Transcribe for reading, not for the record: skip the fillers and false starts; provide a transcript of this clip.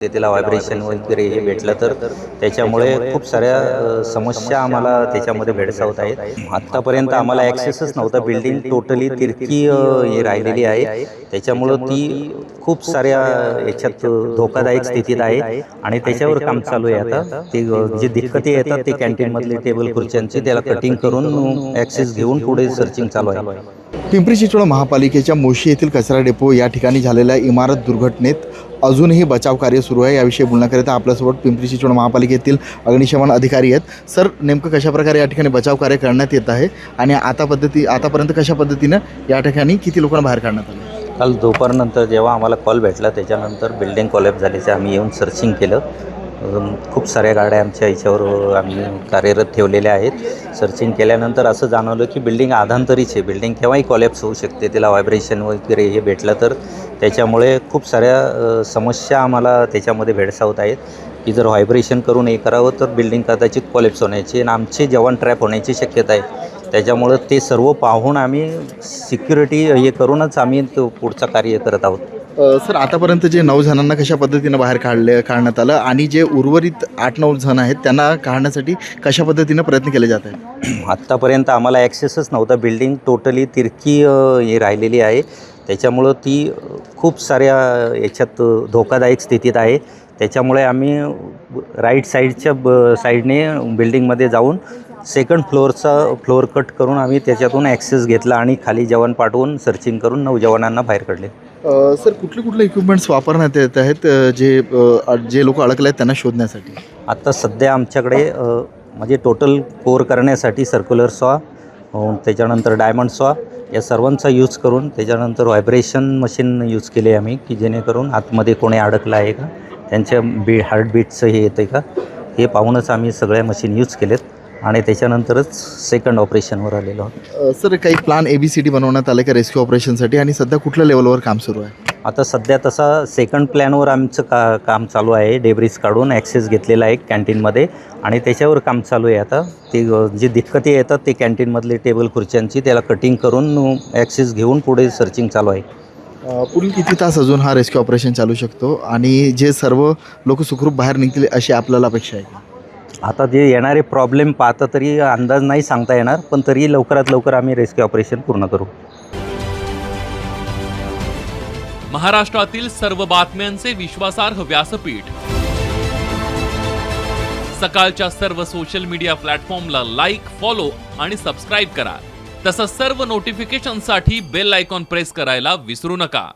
त्याला व्हायब्रेशन वगैरे हे भेटलं तर त्याच्यामुळे खूप साऱ्या समस्या आम्हाला त्याच्यामध्ये भेडसावत आहेत. आत्तापर्यंत आम्हाला ॲक्सेसच नव्हता. बिल्डिंग टोटली तिरकी हे राहिलेली आहे. त्याच्यामुळं ती खूप साऱ्या याच्यात धोकादायक स्थितीत आहे आणि त्याच्यावर काम चालू आहे. आता ते जे दिक्कती येतात ते कॅन्टीनमधले टेबल खुर्च्यांची त्याला कटिंग करून ॲक्सेस घेऊन पुढे सर्चिंग चालू आहे. पिंपरी चिंचवड महापालिकेच्या मोशी येथील कचरा डेपो या ठिकाणी झालेल्या इमारत दुर्घटनेत अजूनही बचाव कार्य सुरू आहे. याविषयी बोलण्याकरिता आपल्यासोबत पिंपरी चिंचवड महापालिकेतील अग्निशमन अधिकारी आहेत. सर, नेमकं कशाप्रकारे या ठिकाणी बचाव कार्य करण्यात येत आहे आणि आतापर्यंत कशा पद्धतीनं या ठिकाणी किती लोकांना बाहेर काढण्यात आलं? काल दुपारनंतर जेव्हा आम्हाला कॉल भेटला त्याच्यानंतर बिल्डिंग कॉलॅप्स झाल्याचे आम्ही येऊन सर्चिंग केलं. खूप साऱ्या गाड्या आमच्या याच्यावर आम्ही कार्यरत ठेवलेल्या आहेत. सर्चिंग केल्यानंतर असं जाणवलं की बिल्डिंग आधांतरीच आहे. बिल्डिंग केव्हाही कॉलॅप्स होऊ शकते. त्याला व्हायब्रेशन वगैरे हे भेटलं तर त्याच्यामुळे खूप साऱ्या समस्या आम्हाला त्याच्यामध्ये भेडसावत आहेत की जर व्हायब्रेशन करून हे करावं तर बिल्डिंग कदाचित कॉलॅप्स होण्याची आणि आमचे जवान ट्रॅप होण्याची शक्यता आहे. त्याच्यामुळं ते सर्व पाहून आम्ही सिक्युरिटी हे करूनच आम्ही तो पुढचं कार्य करत आहोत. सर, आतापर्यंत जे 9 जणांना कशा पद्धतीनं बाहेर काढण्यात आलं आणि जे उर्वरित 8-9 जण आहेत त्यांना काढण्यासाठी कशा पद्धतीनं प्रयत्न केले जात आहेत? आत्तापर्यंत आम्हाला ॲक्सेसच नव्हता. बिल्डिंग टोटली तिरकी हे राहिलेली आहे. त्याच्यामुळं ती खूप साऱ्या याच्यात धोकादायक स्थितीत आहे. त्याच्यामुळे आम्ही राईट साईडच्या साईडने बिल्डिंगमध्ये जाऊन सेकंड फ्लोअर कट करून आम्ही त्याच्यातून ॲक्सेस घेतला आणि खाली जवान पाठवून सर्चिंग करून 9 जवानांना बाहेर काढले. सर, कुठले इक्विपमेंट्स वापरण्यात येत आहेत जे लोक अडकले आहेत त्यांना शोधण्यासाठी? आत्ता सध्या आमच्याकडे म्हणजे टोटल कोर करण्यासाठी सर्क्युलर सॉ, त्याच्यानंतर डायमंड सॉ या सर्वांचा यूज करून त्याच्यानंतर व्हायब्रेशन मशीन यूज केले आम्ही की जेणेकरून आतमध्ये कोणी अडकलं आहे का, त्यांच्या हार्टबीटचं हे येतं का हे पाहूनच आम्ही सगळ्या मशीन यूज केलेत आणि त्याच्यानंतरच सेकंड ऑपरेशनवर आलेलो आहोत. सर, काही प्लॅन ABCD बनवण्यात आले का रेस्क्यू ऑपरेशनसाठी आणि सध्या कुठल्या लेवलवर काम सुरू आहे? आता सध्या तसा सेकंड प्लॅनवर आमचं काम चालू आहे. डेब्रिज काढून ॲक्सेस घेतलेला आहे कॅन्टीनमध्ये आणि त्याच्यावर काम चालू आहे. आता ते जे दिक्कती येतात ते कॅन्टीनमधले टेबल खुर्च्यांची त्याला कटिंग करून ॲक्सेस घेऊन पुढे सर्चिंग चालू आहे. पुढील किती तास अजून हा रेस्क्यू ऑपरेशन चालू शकतो आणि जे सर्व लोक सुखरूप बाहेर निघतील अशी आपल्याला अपेक्षा आहे? आता जे येणारे प्रॉब्लेम पाहता तरी अंदाज नाही सांगता येणार, पण तरी लवकरात लवकर आम्ही रेस्क्यू ऑपरेशन पूर्ण करू. महाराष्ट्रातील सर्व बातम्यांचे विश्वासार्ह व्यासपीठ, सकाळच्या सर्व सोशल मीडिया प्लॅटफॉर्मला लाईक, फॉलो आणि सबस्क्राईब करा. तसंच सर्व नोटिफिकेशनसाठी बेल आयकॉन प्रेस करायला विसरू नका.